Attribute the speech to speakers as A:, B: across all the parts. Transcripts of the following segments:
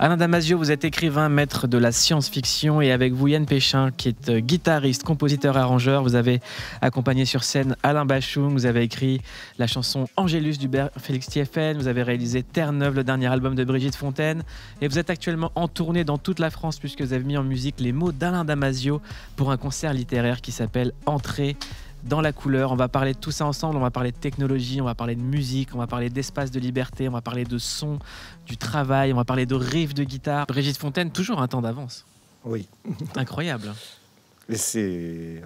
A: Alain Damasio, vous êtes écrivain, maître de la science-fiction, et avec vous Yann Péchin, qui est guitariste, compositeur, arrangeur. Vous avez accompagné sur scène Alain Bachung, vous avez écrit la chanson Angélus d'Hubert Félix Thiéphane, vous avez réalisé Terre-Neuve, le dernier album de Brigitte Fontaine, et vous êtes actuellement en tournée dans toute la France puisque vous avez mis en musique les mots d'Alain Damasio pour un concert littéraire qui s'appelle Entrée dans la couleur. On va parler de tout ça ensemble, on va parler de technologie, on va parler de musique, on va parler d'espace de liberté, on va parler de son, du travail, on va parler de riffs de guitare. Brigitte Fontaine, toujours un temps d'avance.
B: Oui.
A: Incroyable.
B: Et c'est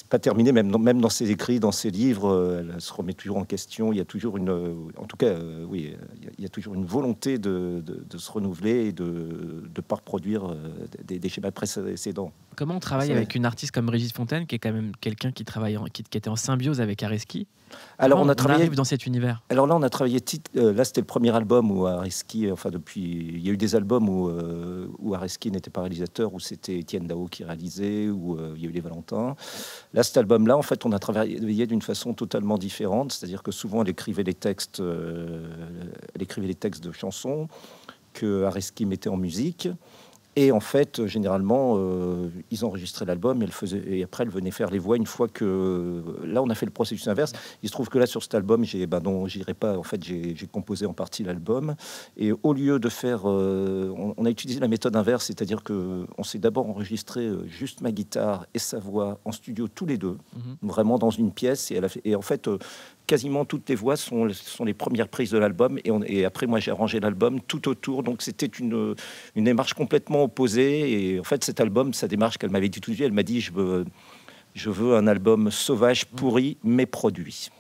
B: pas terminé, même dans ses écrits, dans ses livres, elle se remet toujours en question. Il y a toujours en tout cas, oui, il y a toujours une volonté de se renouveler et de ne pas reproduire des schémas précédents.
A: Comment on travaille avec une artiste comme Brigitte Fontaine, qui est quand même quelqu'un qui travaille, qui était en symbiose avec Areski?
B: Alors
A: on arrive dans cet univers.
B: Alors là, on a travaillé. Là, c'était le premier album où Areski, enfin depuis, il y a eu des albums où Areski n'était pas réalisateur, où c'était Étienne Dao qui réalisait, où il y a eu les Valentins. Là, cet album-là, en fait, on a travaillé d'une façon totalement différente. C'est-à-dire que souvent, elle écrivait les textes de chansons que Areski mettait en musique. Et en fait, généralement, ils enregistraient l'album et après, elle venait faire les voix une fois que... Là, on a fait le processus inverse. Il se trouve que là, sur cet album, j'irai pas. En fait, j'ai composé en partie l'album. Et au lieu de faire... on a utilisé la méthode inverse, c'est-à-dire qu'on s'est d'abord enregistré juste ma guitare et sa voix en studio, tous les deux, vraiment dans une pièce. Et en fait... quasiment toutes les voix sont les premières prises de l'album et après moi j'ai arrangé l'album tout autour, donc c'était une démarche complètement opposée. Et en fait cet album, sa démarche qu'elle m'avait dit tout de suite, elle m'a dit je veux un album sauvage, pourri, mais produit.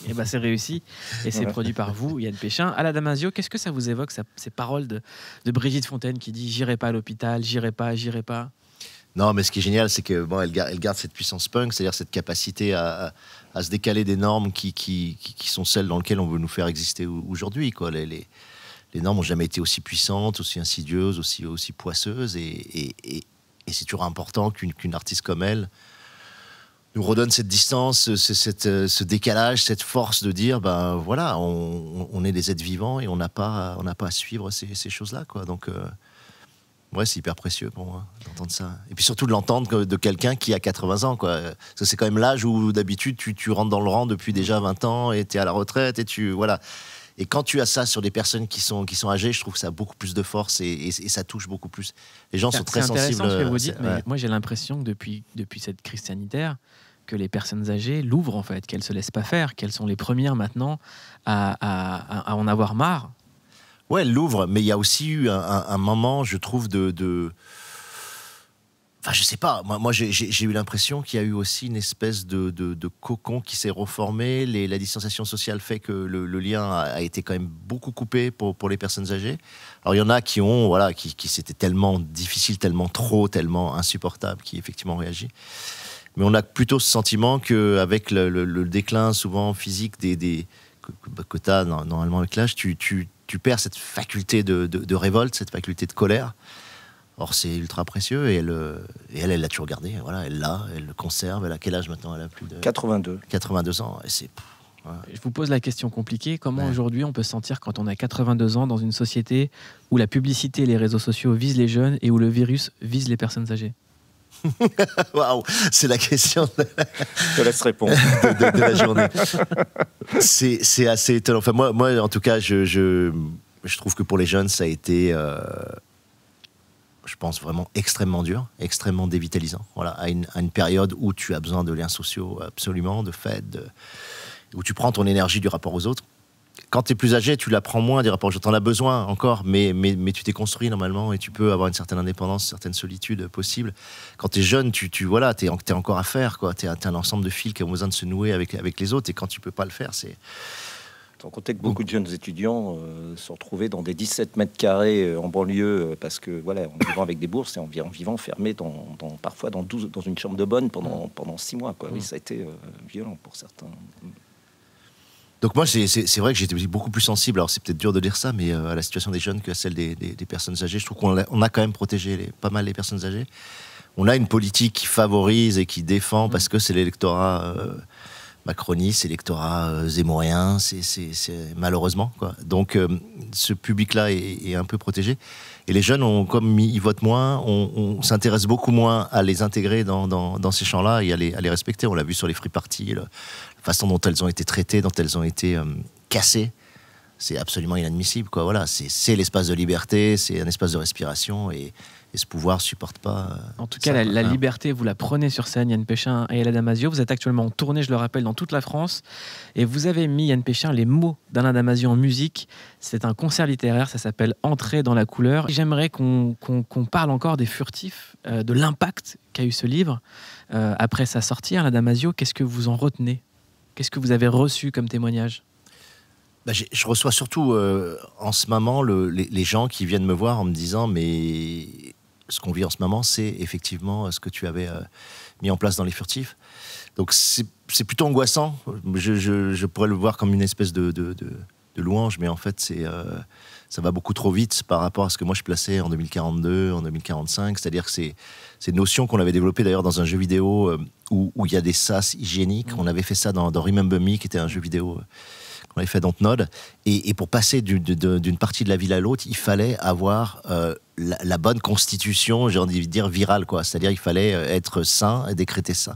B: Et
A: ben c'est réussi, et c'est produit par vous, Yann Péchin. Alain Damasio, qu'est-ce que ça vous évoque, ces paroles de Brigitte Fontaine qui dit « j'irai pas à l'hôpital, j'irai pas ».
C: Non, mais ce qui est génial, c'est que bon, elle garde cette puissance punk, c'est-à-dire cette capacité à se décaler des normes qui sont celles dans lesquelles on veut nous faire exister aujourd'hui, quoi. Les normes n'ont jamais été aussi puissantes, aussi insidieuses, aussi poisseuses, et c'est toujours important qu'une artiste comme elle nous redonne cette distance, ce décalage, cette force de dire, ben voilà, on est des êtres vivants et on n'a pas à suivre ces choses-là, quoi. Donc ouais, c'est hyper précieux pour moi d'entendre ça. Et puis surtout de l'entendre de quelqu'un qui a 80 ans, quoi. Ça, c'est quand même l'âge où d'habitude tu rentres dans le rang depuis déjà 20 ans et tu es à la retraite et voilà. Et quand tu as ça sur des personnes qui sont âgées, je trouve que ça a beaucoup plus de force et ça touche beaucoup plus. Les gens sont très sensibles.
A: C'est intéressant ce que vous dites, mais moi j'ai l'impression que depuis cette crise sanitaire, que les personnes âgées l'ouvrent en fait, qu'elles se laissent pas faire, qu'elles sont les premières maintenant à en avoir marre.
C: Ouais, elle l'ouvre, mais il y a aussi eu un moment, je trouve, enfin, je sais pas, moi j'ai eu l'impression qu'il y a eu aussi une espèce de cocon qui s'est reformé. La distanciation sociale fait que le lien a été quand même beaucoup coupé pour les personnes âgées. Alors il y en a qui c'était tellement difficile, tellement insupportable, qui effectivement ont réagi. Mais on a plutôt ce sentiment qu'avec le déclin souvent physique que tu as normalement avec l'âge, tu perds cette faculté de révolte, cette faculté de colère. Or, c'est ultra précieux et elle l'a toujours gardé. Voilà, elle le conserve. Elle a quel âge maintenant? Elle a plus de 82 ans. Et c'est... Voilà.
A: Je vous pose la question compliquée. Comment aujourd'hui on peut se sentir quand on a 82 ans dans une société où la publicité et les réseaux sociaux visent les jeunes et où le virus vise les personnes âgées?
C: Waouh, c'est la question
B: Je te laisse répondre
C: de la journée. C'est assez étonnant. Enfin, moi, en tout cas, je trouve que pour les jeunes, ça a été, je pense, vraiment extrêmement dur, extrêmement dévitalisant. Voilà, à une période où tu as besoin de liens sociaux absolument, de fêtes, où tu prends ton énergie du rapport aux autres. Quand tu es plus âgé, tu la prends moins du rapport aux autres. Tu en as besoin encore, mais tu t'es construit normalement et tu peux avoir une certaine indépendance, une certaine solitude possible. Quand tu es jeune, tu es encore à faire, quoi. Tu es un ensemble de fils qui ont besoin de se nouer avec les autres, et quand tu peux pas le faire, c'est...
B: Sans compter que beaucoup de jeunes étudiants se retrouvaient dans des 17 mètres carrés en banlieue parce que voilà, en vivant avec des bourses et en vivant enfermés parfois dans une chambre de bonne pendant 6 mois, quoi. Oui, ça a été violent pour certains.
C: Donc moi, c'est vrai que j'étais beaucoup plus sensible, alors c'est peut-être dur de dire ça, mais à la situation des jeunes qu'à celle des personnes âgées. Je trouve qu'on a quand même protégé pas mal les personnes âgées. On a une politique qui favorise et qui défend parce que c'est l'électorat macroniste, électorat zémorien, c'est malheureusement, quoi. Donc ce public-là est un peu protégé. Et les jeunes, comme ils votent moins, on s'intéresse beaucoup moins à les intégrer dans ces champs-là et à les respecter. On l'a vu sur les free parties, la façon dont elles ont été traitées, dont elles ont été cassées. C'est absolument inadmissible, quoi. Voilà, c'est l'espace de liberté, c'est un espace de respiration et ce pouvoir ne supporte pas.
A: En tout cas, la liberté, vous la prenez sur scène, Yann Péchin et Alain Damasio. Vous êtes actuellement en tournée, je le rappelle, dans toute la France. Et vous avez mis, Yann Péchin, les mots d'Alain Damasio en musique. C'est un concert littéraire, ça s'appelle Entrer dans la couleur. J'aimerais qu'on parle encore des furtifs, de l'impact qu'a eu ce livre. Après sa sortie, Alain Damasio, qu'est-ce que vous en retenez? Qu'est-ce que vous avez reçu comme témoignage?
C: Je reçois surtout en ce moment les gens qui viennent me voir en me disant mais ce qu'on vit en ce moment c'est effectivement ce que tu avais mis en place dans les furtifs. Donc c'est plutôt angoissant. Je pourrais le voir comme une espèce de louange, mais en fait ça va beaucoup trop vite par rapport à ce que moi je plaçais en 2042, en 2045. C'est-à-dire que c'est une notion qu'on avait développée d'ailleurs dans un jeu vidéo où il y a des sas hygiéniques. On avait fait ça dans Remember Me, qui était un jeu vidéo on avait fait Dontnod, et pour passer d'une partie de la ville à l'autre, il fallait avoir la bonne constitution, j'ai envie de dire virale, quoi. C'est-à-dire il fallait être sain et décréter ça.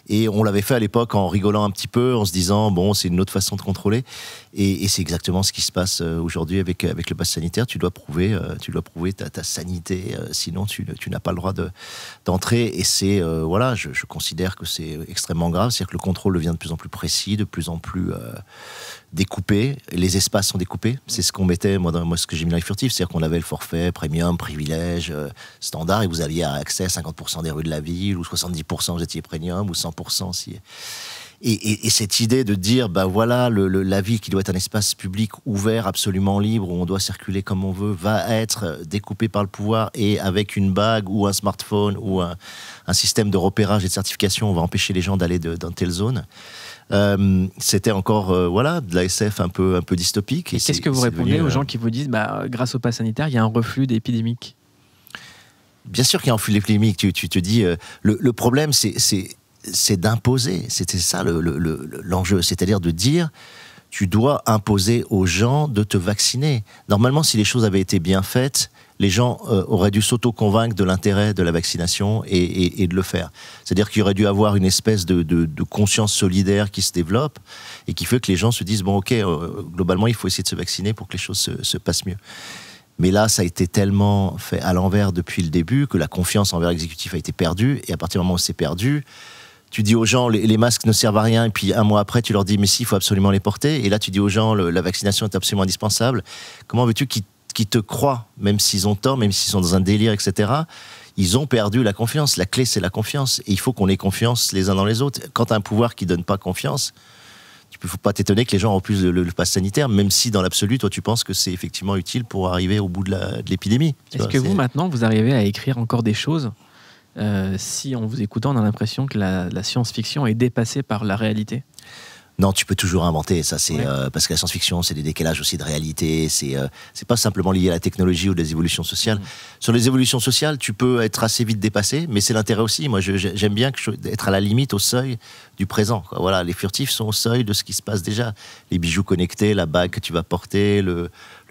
C: Et on l'avait fait à l'époque en rigolant un petit peu, en se disant bon, c'est une autre façon de contrôler. Et c'est exactement ce qui se passe aujourd'hui avec le pass sanitaire. Tu dois prouver ta sanité, sinon tu n'as pas le droit d'entrer. Et c'est voilà, je considère que c'est extrêmement grave. C'est-à-dire que le contrôle devient de plus en plus précis, de plus en plus découpé. Les espaces sont découpés. C'est ce qu'on mettait, moi ce que j'ai mis dans les furtifs, c'est-à-dire qu'on avait le forfait premium, privilège, standard, et vous aviez accès à 50% des rues de la ville, ou 70% vous étiez premium, ou 100% si. Et cette idée de dire, bah voilà, la ville qui doit être un espace public ouvert, absolument libre, où on doit circuler comme on veut, va être découpée par le pouvoir, et avec une bague ou un smartphone ou un système de repérage et de certification, on va empêcher les gens d'aller dans telle zone. C'était encore voilà, de la SF un peu dystopique.
A: Et qu'est-ce que vous répondez aux gens qui vous disent, grâce au pass sanitaire, il y a un reflux d'épidémique?
C: Bien sûr qu'il y a un reflux d'épidémique. Tu te dis, le problème, c'est d'imposer. C'était ça l'enjeu. C'est-à-dire de dire, tu dois imposer aux gens de te vacciner. Normalement, si les choses avaient été bien faites, les gens auraient dû s'auto-convaincre de l'intérêt de la vaccination et de le faire. C'est-à-dire qu'il aurait dû avoir une espèce de conscience solidaire qui se développe et qui fait que les gens se disent, bon ok, globalement il faut essayer de se vacciner pour que les choses se passent mieux. Mais là, ça a été tellement fait à l'envers depuis le début que la confiance envers l'exécutif a été perdue, et à partir du moment où c'est perdu, tu dis aux gens, les masques ne servent à rien, et puis un mois après, tu leur dis, mais si, il faut absolument les porter, et là tu dis aux gens, la vaccination est absolument indispensable. Comment veux-tu qu'ils te croient, même s'ils ont tort, même s'ils sont dans un délire, etc. Ils ont perdu la confiance. La clé, c'est la confiance. Et il faut qu'on ait confiance les uns dans les autres. Quand tu as un pouvoir qui ne donne pas confiance, il ne faut pas t'étonner que les gens refusent le pass sanitaire, même si dans l'absolu, toi, tu penses que c'est effectivement utile pour arriver au bout de l'épidémie.
A: Est-ce que vous, maintenant, vous arrivez à écrire encore des choses si, en vous écoutant, on a l'impression que la science-fiction est dépassée par la réalité?
C: Non, tu peux toujours inventer, ça c'est parce que la science-fiction c'est des décalages aussi de réalité, c'est pas simplement lié à la technologie ou des évolutions sociales. Sur les évolutions sociales, tu peux être assez vite dépassé, mais c'est l'intérêt aussi. Moi, j'aime bien être à la limite, au seuil du présent, quoi. Voilà, les furtifs sont au seuil de ce qui se passe déjà. Les bijoux connectés, la bague que tu vas porter, le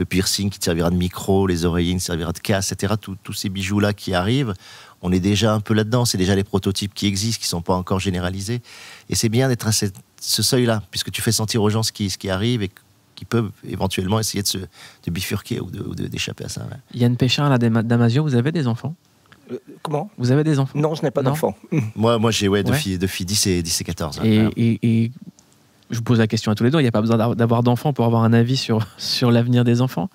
C: piercing qui te servira de micro, les oreillers qui te servira de casque, etc. Tous ces bijoux-là qui arrivent, on est déjà un peu là-dedans. C'est déjà les prototypes qui existent, qui ne sont pas encore généralisés. Et c'est bien d'être à ce seuil-là, puisque tu fais sentir aux gens ce qui arrive et qui peuvent éventuellement essayer de bifurquer ou d'échapper à ça. Ouais.
A: Yann Péchin, à la Damasio, vous avez des enfants?
B: Comment?
A: Vous avez des enfants?
B: Non, je n'ai pas d'enfants.
C: Moi j'ai deux filles 10 et 14.
A: Et je vous pose la question à tous les deux, il n'y a pas besoin d'avoir d'enfants pour avoir un avis sur l'avenir des enfants.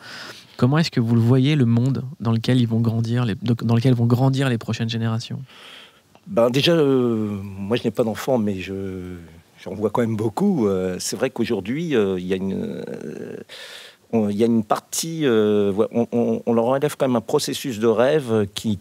A: Comment est-ce que vous le voyez, le monde dans lequel ils vont grandir, dans lequel vont grandir les prochaines générations?
B: Déjà, moi je n'ai pas d'enfants, mais j'en vois quand même beaucoup. C'est vrai qu'aujourd'hui, il y a une partie, on leur enlève quand même un processus de rêve qui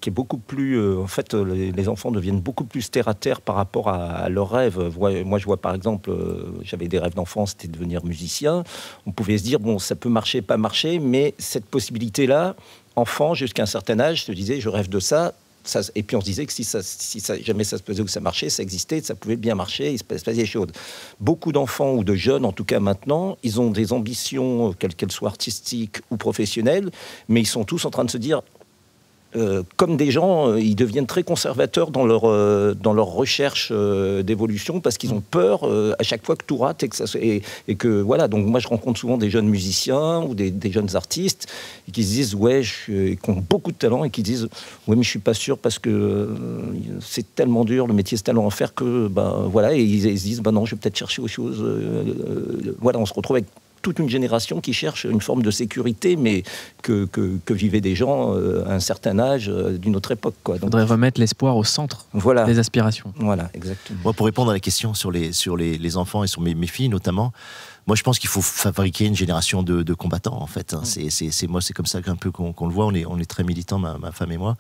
B: est beaucoup plus... en fait, les enfants deviennent beaucoup plus terre à terre par rapport à leurs rêves. Moi, je vois par exemple, j'avais des rêves d'enfant, c'était de devenir musicien. On pouvait se dire, bon, ça peut marcher, pas marcher, mais cette possibilité-là, enfant, jusqu'à un certain âge, je te disais, je rêve de ça. Et puis on se disait que si jamais ça se faisait ou que ça marchait, ça existait, ça pouvait bien marcher, il se passait des choses. Beaucoup d'enfants ou de jeunes, en tout cas maintenant, ils ont des ambitions, quelles qu'elles soient artistiques ou professionnelles, mais ils sont tous en train de se dire, comme des gens, ils deviennent très conservateurs dans leur recherche d'évolution parce qu'ils ont peur à chaque fois que tout rate et que voilà. Donc moi je rencontre souvent des jeunes musiciens ou des jeunes artistes qui se disent qui ont beaucoup de talent et qui disent ouais mais je suis pas sûr parce que c'est tellement dur, le métier c'est tellement à faire que voilà, et ils se disent non, je vais peut-être chercher autre chose. Voilà, on se retrouve avec toute une génération qui cherche une forme de sécurité, mais que vivaient des gens à un certain âge d'une autre époque. Il
A: faudrait remettre l'espoir au centre des aspirations.
B: Voilà, exactement.
C: Moi, pour répondre à la question sur les enfants et sur mes filles notamment, moi, je pense qu'il faut fabriquer une génération de combattants, en fait. C'est comme ça un peu qu'on le voit. On est très militants, ma femme et moi.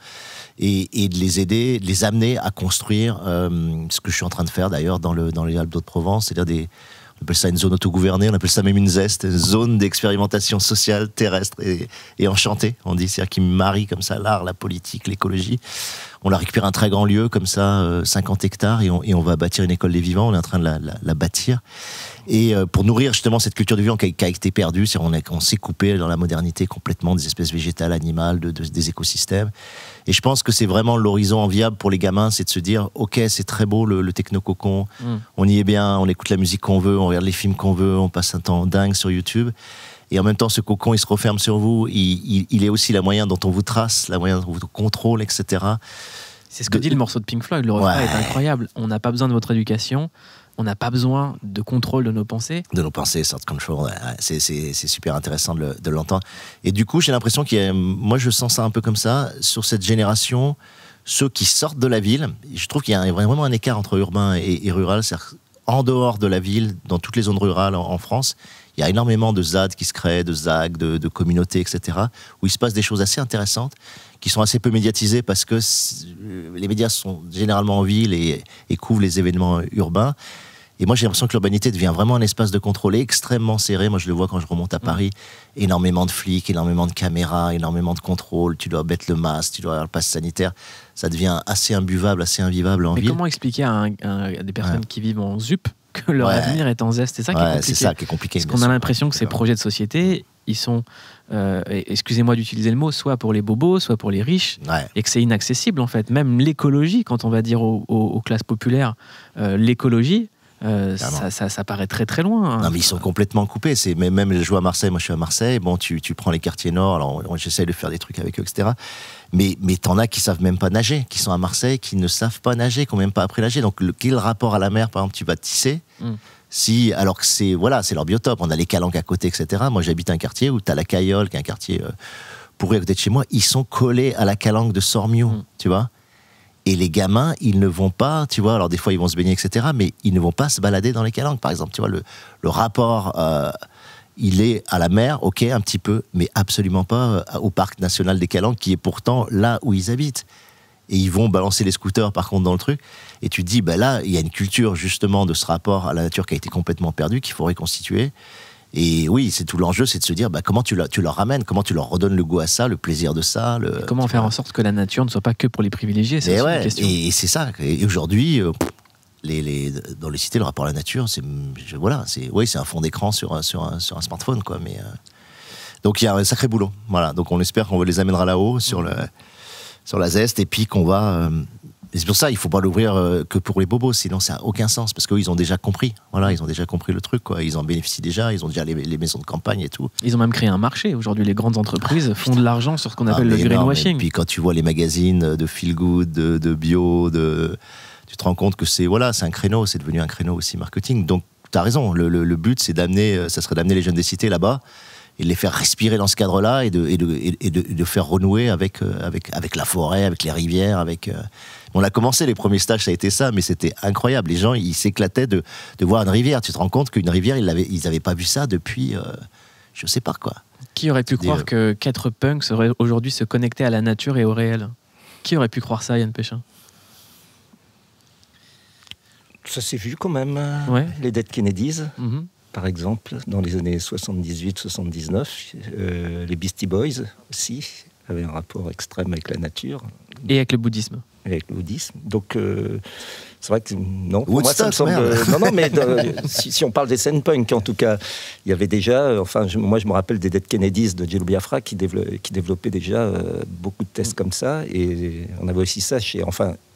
C: Et de les aider, de les amener à construire ce que je suis en train de faire, d'ailleurs, dans les Alpes d'Haute-Provence, c'est-à-dire on appelle ça une zone autogouvernée, on appelle ça même une ZEST, une zone d'expérimentation sociale, terrestre et enchantée, on dit, c'est-à-dire qui marie comme ça l'art, la politique, l'écologie. On a récupéré un très grand lieu, comme ça, 50 hectares, et on va bâtir une école des vivants, on est en train de la bâtir. Et pour nourrir justement cette culture du vivant qui a été perdue, on s'est coupé dans la modernité complètement des espèces végétales, animales, des écosystèmes. Et je pense que c'est vraiment l'horizon enviable pour les gamins, c'est de se dire, ok, c'est très beau le techno-cocon, on y est bien, on écoute la musique qu'on veut, on regarde les films qu'on veut, on passe un temps dingue sur YouTube. Et en même temps, ce cocon, il se referme sur vous, il est aussi la moyen dont on vous trace, la moyen dont on vous contrôle, etc.
A: C'est ce que dit le morceau de Pink Floyd, le refrain est incroyable. On n'a pas besoin de votre éducation, on n'a pas besoin de contrôle de nos pensées.
C: De nos pensées, sort control, c'est super intéressant de l'entendre. Et du coup, j'ai l'impression moi je sens ça un peu comme ça, sur cette génération, ceux qui sortent de la ville, je trouve qu'il y a vraiment un écart entre urbain et rural, c'est-à-dire en dehors de la ville, dans toutes les zones rurales en France, il y a énormément de ZAD qui se créent, de ZAG, de communautés, etc., où il se passe des choses assez intéressantes, qui sont assez peu médiatisées parce que les médias sont généralement en ville et couvrent les événements urbains. Et moi, j'ai l'impression que l'urbanité devient vraiment un espace de contrôle extrêmement serré. Moi, je le vois quand je remonte à Paris. Énormément de flics, énormément de caméras, énormément de contrôle. Tu dois mettre le masque, tu dois avoir le pass sanitaire. Ça devient assez imbuvable, assez invivable en ville.
A: Mais comment expliquer à des personnes qui vivent en ZUP que leur avenir est en ZEST? C'est ça qui est compliqué.
C: C'est ça qui est compliqué.
A: Parce qu'on a l'impression que ces projets de société, ils sont, excusez-moi d'utiliser le mot, soit pour les bobos, soit pour les riches, et que c'est inaccessible en fait. Même l'écologie, quand on va dire aux classes populaires, l'écologie, ça paraît très très loin.
C: Non, mais ils sont complètement coupés. Même je joue à Marseille, moi je suis à Marseille. Bon, tu prends les quartiers nord, alors j'essaie de faire des trucs avec eux, etc. Mais t'en as qui savent même pas nager, qui sont à Marseille, qui ne savent pas nager, qui n'ont même pas appris à nager. Donc quel rapport à la mer, par exemple, tu vas tisser alors que c'est leur biotope. On a les calanques à côté, etc. Moi j'habite un quartier où tu as la Caillole, qui est un quartier pourri à côté de chez moi. Ils sont collés à la calanque de Sormiou, tu vois. Et les gamins, ils ne vont pas, tu vois, alors des fois ils vont se baigner, etc., mais ils ne vont pas se balader dans les calanques, par exemple. Tu vois, le rapport, il est à la mer, ok, un petit peu, mais absolument pas au parc national des Calanques, qui est pourtant là où ils habitent. Et ils vont balancer les scooters, par contre, dans le truc. Et tu te dis, là, il y a une culture, justement, de ce rapport à la nature qui a été complètement perdue, qu'il faut reconstituer. Et oui, c'est tout l'enjeu, c'est de se dire comment tu leur ramènes, comment tu leur redonnes le goût à ça, le plaisir de ça.
A: Comment faire en sorte que la nature ne soit pas que pour les privilégiés, c'est aussi une question.
C: Et c'est ça. Et aujourd'hui, dans les cités, le rapport à la nature, c'est un fond d'écran sur un smartphone, quoi. Mais donc il y a un sacré boulot. Voilà. Donc on espère qu'on les amènera là-haut sur la ZEST, et puis qu'on va. Et c'est pour ça, il ne faut pas l'ouvrir que pour les bobos, sinon ça n'a aucun sens, parce qu'eux, ils ont déjà compris. Voilà, ils ont déjà compris le truc, quoi. Ils en bénéficient déjà, ils ont déjà les maisons de campagne et tout.
A: Ils ont même créé un marché. Aujourd'hui, les grandes entreprises font de l'argent sur ce qu'on appelle le greenwashing.
C: Et puis quand tu vois les magazines de feel good, de bio, tu te rends compte que c'est un créneau, c'est devenu un créneau aussi marketing. Donc tu as raison, le but, ça serait d'amener les jeunes des cités là-bas, et de les faire respirer dans ce cadre-là, et de faire renouer avec la forêt, avec les rivières, On a commencé, les premiers stages, ça a été ça, mais c'était incroyable. Les gens, ils s'éclataient de voir une rivière. Tu te rends compte qu'une rivière, ils n'avaient pas vu ça depuis, je sais pas quoi.
A: Qui aurait pu croire qu'être punk serait aujourd'hui se connecter à la nature et au réel? Qui aurait pu croire ça, Yann Péchin?
B: Ça s'est vu quand même. Les Dead Kennedys, par exemple, dans les années 78-79. Les Beastie Boys aussi avaient un rapport extrême avec la nature.
A: Et avec le bouddhisme.
B: Avec le bouddhisme. Donc, c'est vrai que non, pour
C: Woodstock,
B: moi, ça me semble. Non, mais si on parle des scènes punk, en tout cas, il y avait déjà. Moi, je me rappelle des Dead Kennedys de Jello Biafra qui développaient déjà beaucoup de tests comme ça. Et on avait aussi ça chez,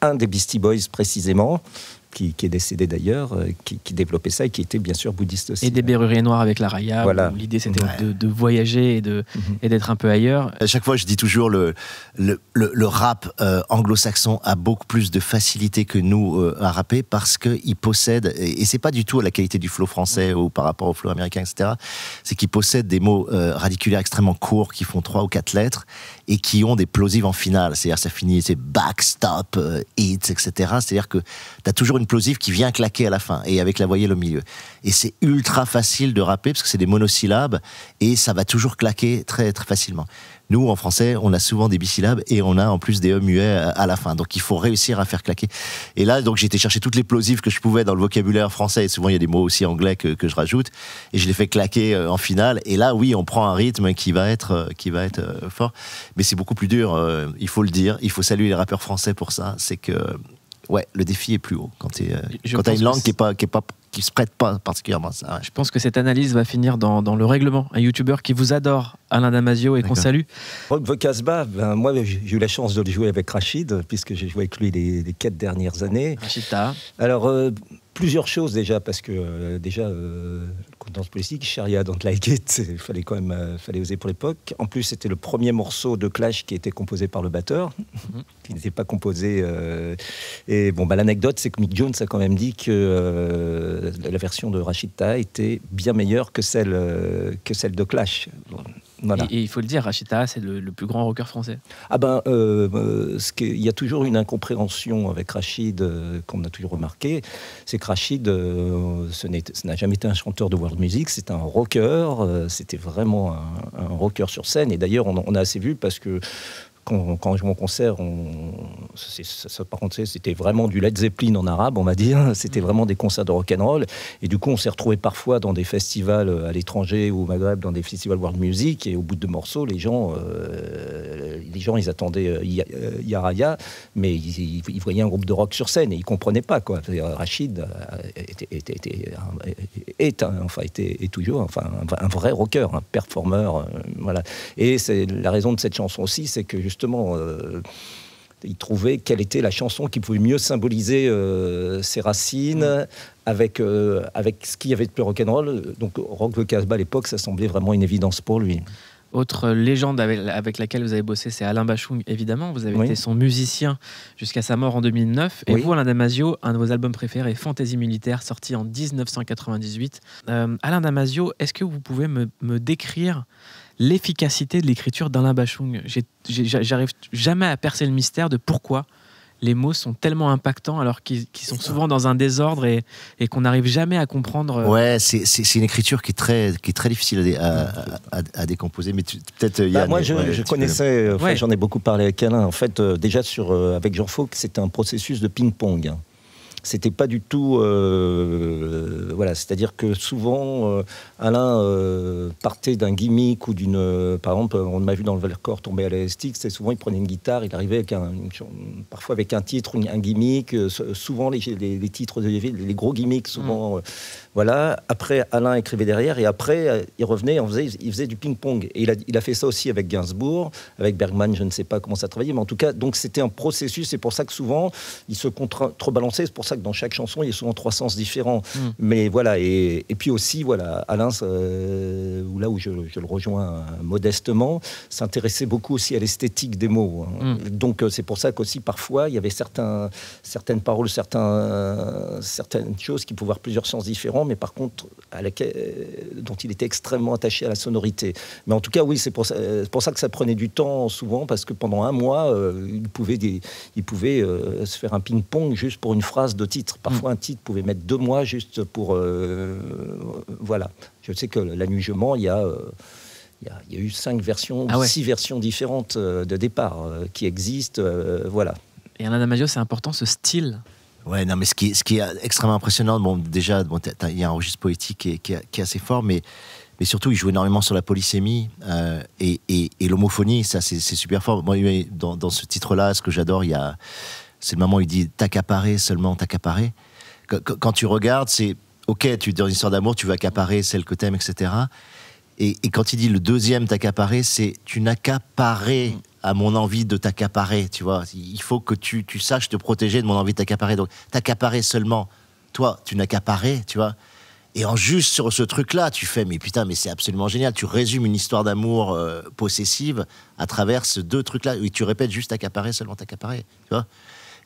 B: un des Beastie Boys précisément. Qui est décédé d'ailleurs, qui développait ça et qui était bien sûr bouddhiste aussi.
A: Et des Berruriers Noirs avec la Raya.
B: Voilà.
A: L'idée c'était de voyager et d'être un peu ailleurs.
C: À chaque fois, je dis toujours le rap anglo-saxon a beaucoup plus de facilité que nous à rapper parce qu'il possède, et c'est pas du tout à la qualité du flow français ou par rapport au flow américain, etc. C'est qu'il possède des mots radiculaires extrêmement courts qui font 3 ou 4 lettres et qui ont des plosives en finale. C'est-à-dire ça finit, c'est back, stop, hits, etc. C'est-à-dire que tu as toujours une plosive qui vient claquer à la fin et avec la voyelle au milieu. Et c'est ultra facile de rapper parce que c'est des monosyllabes et ça va toujours claquer très, très facilement. Nous, en français, on a souvent des bisyllabes et on a en plus des muets à la fin. Donc, il faut réussir à faire claquer. Et là, donc, j'ai été chercher toutes les plosives que je pouvais dans le vocabulaire français. Et souvent, il y a des mots aussi anglais que je rajoute. Et je les fais claquer en finale. Et là, oui, on prend un rythme qui va être fort. Mais c'est beaucoup plus dur. Il faut le dire. Il faut saluer les rappeurs français pour ça. C'est que, ouais, le défi est plus haut quand tu as une langue qui se prête pas particulièrement à ça. Ouais.
A: Je pense que cette analyse va finir dans le règlement. Un youtubeur qui vous adore, Alain Damasio, et qu'on salue.
B: Rock Casbah, moi j'ai eu la chance de le jouer avec Rachid, puisque j'ai joué avec lui les 4 dernières années.
A: Rachid Taha.
B: Alors, plusieurs choses déjà, parce que Danse politique, Sharia Don't Like It, il fallait quand même fallait oser pour l'époque. En plus, c'était le premier morceau de Clash qui était composé par le batteur, qui n'était pas composé. Et bon, l'anecdote, c'est que Mick Jones a quand même dit que la version de Rachid Taha était bien meilleure que celle de Clash. Bon, voilà.
A: Et il faut le dire, Rachid Taha, c'est le plus grand rocker français.
B: Ah il y a toujours une incompréhension avec Rachid qu'on a toujours remarqué, c'est que Rachid, ce n'a jamais été un chanteur de world music, c'est un rocker, c'était vraiment un rocker sur scène. Et d'ailleurs, on a assez vu parce que quand je joue en concert, par contre, c'était vraiment du Led Zeppelin en arabe, on va dire. C'était vraiment des concerts de rock'n'roll. Et du coup, on s'est retrouvé parfois dans des festivals à l'étranger ou au Maghreb, dans des festivals world music. Et au bout de 2 morceaux, les gens ils attendaient Yaraya, mais ils voyaient un groupe de rock sur scène et ils comprenaient pas, quoi. Rachid est toujours un vrai rocker, un performeur, voilà. Et c'est la raison de cette chanson aussi, c'est que justement, il trouvait quelle était la chanson qui pouvait mieux symboliser ses racines avec ce qu'il y avait de plus rock'n'roll. Donc, Rock the Casbah à l'époque, ça semblait vraiment une évidence pour lui.
A: Autre légende avec laquelle vous avez bossé, c'est Alain Bachung, évidemment. Vous avez été son musicien jusqu'à sa mort en 2009. Et vous, Alain Damasio, un de vos albums préférés, Fantaisie militaire, sorti en 1998. Alain Damasio, est-ce que vous pouvez me décrire l'efficacité de l'écriture d'Alain Bachung? J'arrive jamais à percer le mystère de pourquoi les mots sont tellement impactants alors qu'ils sont souvent dans un désordre et qu'on n'arrive jamais à comprendre.
C: Ouais, c'est une écriture qui est très difficile à décomposer. Mais peut-être Yann.
B: Moi, je connaissais. J'en ai beaucoup parlé avec Alain. En fait, déjà avec Jean Fauque, c'était un processus de ping-pong. C'était pas du tout... c'est-à-dire que souvent, Alain partait d'un gimmick ou d'une... par exemple, on m'a vu dans le Valcorps tomber à l'élastique, c'est souvent, il prenait une guitare, il arrivait avec parfois avec un titre, un gimmick, souvent les titres, les gros gimmicks, souvent... Voilà. Après, Alain écrivait derrière et après, il revenait, il faisait du ping-pong. Et il a fait ça aussi avec Gainsbourg, avec Bergman, je ne sais pas comment ça travaillait, mais en tout cas, donc c'était un processus. C'est pour ça que souvent, il se contrebalançait. C'est pour ça que dans chaque chanson, il y a souvent 3 sens différents. Mais voilà. Et puis aussi, voilà, Alain, là où je le rejoins modestement, s'intéressait beaucoup aussi à l'esthétique des mots. Donc c'est pour ça qu'aussi, parfois, il y avait certaines paroles, certaines choses qui pouvaient avoir plusieurs sens différents, mais par contre, dont il était extrêmement attaché à la sonorité. Mais en tout cas, oui, c'est pour ça que ça prenait du temps souvent, parce que pendant 1 mois, il pouvait se faire un ping-pong juste pour une phrase de titre. Parfois, un titre pouvait mettre 2 mois juste pour... voilà. Je sais que La Nuit je mens, il y a eu 5 versions, 6 versions différentes de départ qui existent. Voilà.
A: Et Alain Damasio, c'est important, ce style.
C: Ouais, non, mais ce qui est extrêmement impressionnant, déjà, il y a un registre poétique qui est assez fort, mais mais surtout, il joue énormément sur la polysémie et l'homophonie. Ça, c'est super fort. Moi, dans ce titre-là, ce que j'adore, c'est le moment où il dit « t'accaparer, seulement t'accaparer ». Quand tu regardes, c'est « ok, tu es dans une histoire d'amour, tu veux accaparer celle que t'aimes, etc. » Et quand il dit le deuxième t'accaparer, c'est « tu n'as qu'à parer à mon envie de t'accaparer ». Tu vois, il faut que tu saches te protéger de mon envie de t'accaparer. Donc, t'accaparer seulement. Toi, tu n'as qu'à parer, tu vois. Et en juste sur ce truc-là, tu fais, mais putain, mais c'est absolument génial. Tu résumes une histoire d'amour possessive à travers ces deux trucs-là. Et tu répètes juste accaparer, seulement t'accaparer. Tu vois.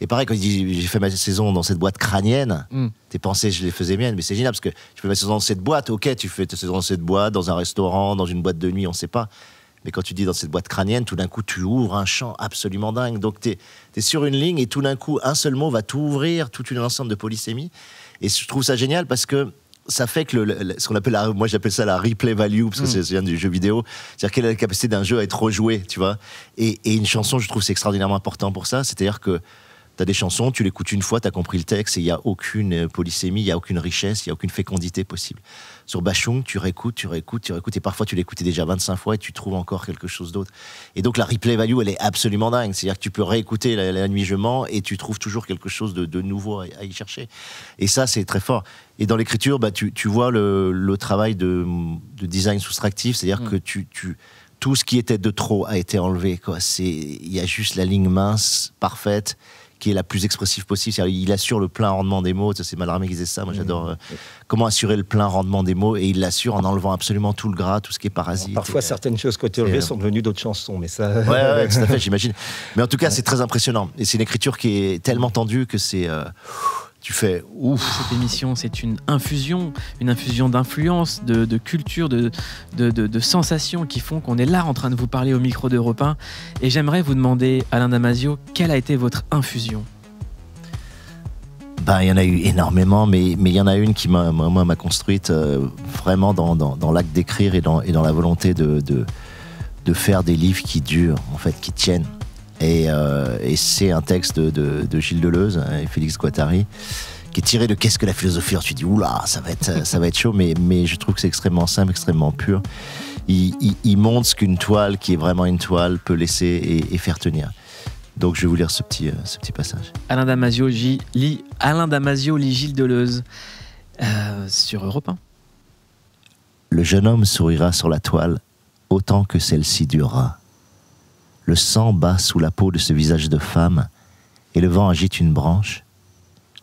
C: Et pareil, quand il dit, j'ai fait ma saison dans cette boîte crânienne, tes pensées, je les faisais miennes. Mais c'est génial parce que je fais ma saison dans cette boîte. Ok, tu fais ta saison dans cette boîte, dans un restaurant, dans une boîte de nuit, on sait pas. Mais quand tu dis dans cette boîte crânienne, tout d'un coup, tu ouvres un champ absolument dingue. Donc, t'es sur une ligne et tout d'un coup, un seul mot va t'ouvrir toute une ensemble de polysémie. Et je trouve ça génial parce que ça fait que ce qu'on appelle, moi j'appelle ça la replay value, parce que c'est vient du jeu vidéo, c'est-à-dire quelle est la capacité d'un jeu à être rejoué, tu vois. Et une chanson, je trouve c'est extraordinairement important pour ça, c'est-à-dire que t'as des chansons, tu l'écoutes une fois, t'as compris le texte, et il n'y a aucune polysémie, il n'y a aucune richesse, il n'y a aucune fécondité possible. Sur Bashung, tu réécoutes, et parfois tu l'écoutais déjà 25 fois et tu trouves encore quelque chose d'autre. Et donc la replay value, elle est absolument dingue, c'est-à-dire que tu peux réécouter la nuit je mens et tu trouves toujours quelque chose de nouveau à y chercher. Et ça, c'est très fort. Et dans l'écriture, tu vois le travail de design soustractif, c'est-à-dire que tout ce qui était de trop a été enlevé, quoi. Il y a juste la ligne mince, parfaite, qui est la plus expressive possible. Il assure le plein rendement des mots. C'est Mallarmé qui disait ça. Moi, j'adore comment assurer le plein rendement des mots. Et il l'assure en enlevant absolument tout le gras, tout ce qui est parasite.
B: Parfois, certaines choses qui ont été enlevées sont devenues d'autres chansons. Mais ça...
C: ouais, tout à fait, j'imagine. Mais en tout cas, c'est très impressionnant. Et c'est une écriture qui est tellement tendue que c'est... tu fais ouf.
A: Cette émission, c'est une infusion d'influence, de culture, de sensations qui font qu'on est là en train de vous parler au micro d'Europe 1. Et j'aimerais vous demander, Alain Damasio, quelle a été votre infusion ?
C: Il y en a eu énormément, mais il y en a une qui m'a construite vraiment dans l'acte d'écrire et dans la volonté de faire des livres qui durent, en fait, qui tiennent. Et c'est un texte de Gilles Deleuze et Félix Guattari qui est tiré de Qu'est-ce que la philosophie ? Alors tu dis oula, ça va être chaud, mais je trouve que c'est extrêmement simple, extrêmement pur. Il montre ce qu'une toile qui est vraiment une toile peut laisser et faire tenir. Donc je vais vous lire ce petit passage.
A: Alain Damasio lit Gilles Deleuze sur Europe 1.
C: Le jeune homme sourira sur la toile autant que celle-ci durera. Le sang bat sous la peau de ce visage de femme et le vent agite une branche.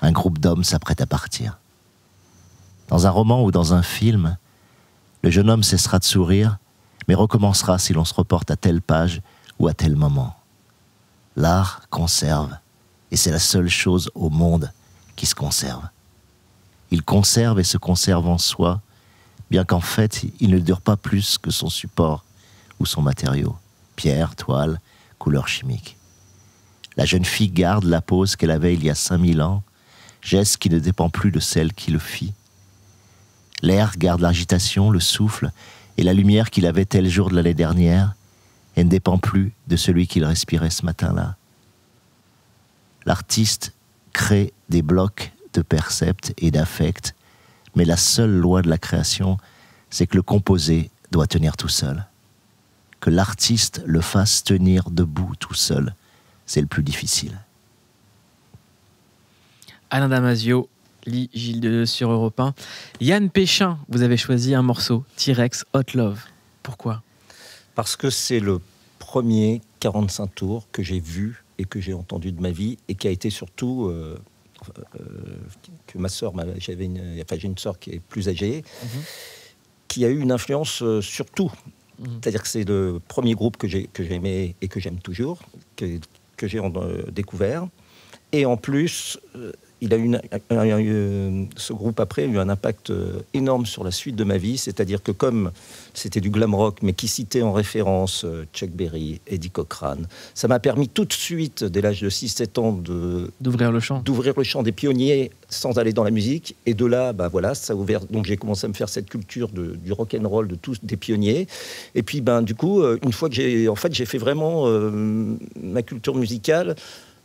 C: Un groupe d'hommes s'apprête à partir. Dans un roman ou dans un film, le jeune homme cessera de sourire, mais recommencera si l'on se reporte à telle page ou à tel moment. L'art conserve, et c'est la seule chose au monde qui se conserve. Il conserve et se conserve en soi, bien qu'en fait, il ne dure pas plus que son support ou son matériau. Pierre, toile, couleur chimique. La jeune fille garde la pose qu'elle avait il y a 5000 ans, geste qui ne dépend plus de celle qui le fit. L'air garde l'agitation, le souffle et la lumière qu'il avait tel jour de l'année dernière et ne dépend plus de celui qu'il respirait ce matin-là. L'artiste crée des blocs de percepts et d'affects, mais la seule loi de la création, c'est que le composé doit tenir tout seul. Que l'artiste le fasse tenir debout tout seul, c'est le plus difficile.
A: Alain Damasio lit Gilles Deleuze sur Europe 1. Yann Péchin, vous avez choisi un morceau, T-Rex, Hot Love. Pourquoi ?
B: Parce que c'est le premier 45 tours que j'ai vu et que j'ai entendu de ma vie et qui a été surtout... que ma sœur, j'ai une sœur qui est plus âgée, qui a eu une influence sur tout. C'est-à-dire que c'est le premier groupe que j'aimais et que j'aime toujours, que j'ai découvert. Et en plus, ce groupe après a eu un impact énorme sur la suite de ma vie. C'est-à-dire que comme c'était du glam rock, mais qui citait en référence Chuck Berry, Eddie Cochran, ça m'a permis tout de suite, dès l'âge de 6-7 ans,
A: d'ouvrir le champ
B: des pionniers sans aller dans la musique. Et de là, ça a ouvert. Donc j'ai commencé à me faire cette culture du rock'n'roll, de tous des pionniers. Et puis, du coup, une fois que j'ai fait vraiment ma culture musicale,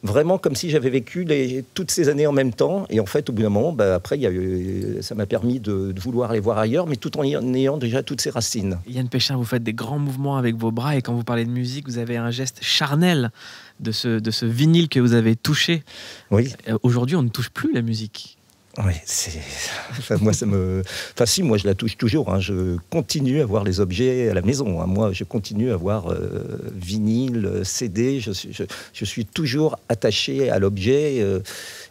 B: vraiment comme si j'avais vécu toutes ces années en même temps. Et en fait, au bout d'un moment, après, ça m'a permis de vouloir aller voir ailleurs, mais tout en ayant déjà toutes ces racines.
A: Yann Péchin, vous faites des grands mouvements avec vos bras et quand vous parlez de musique, vous avez un geste charnel de ce vinyle que vous avez touché.
B: Oui.
A: Aujourd'hui, on ne touche plus la musique.
B: Oui, moi je la touche toujours. Hein. Je continue à voir les objets à la maison. Hein. Moi, je continue à voir vinyle, CD. Je suis toujours attaché à l'objet.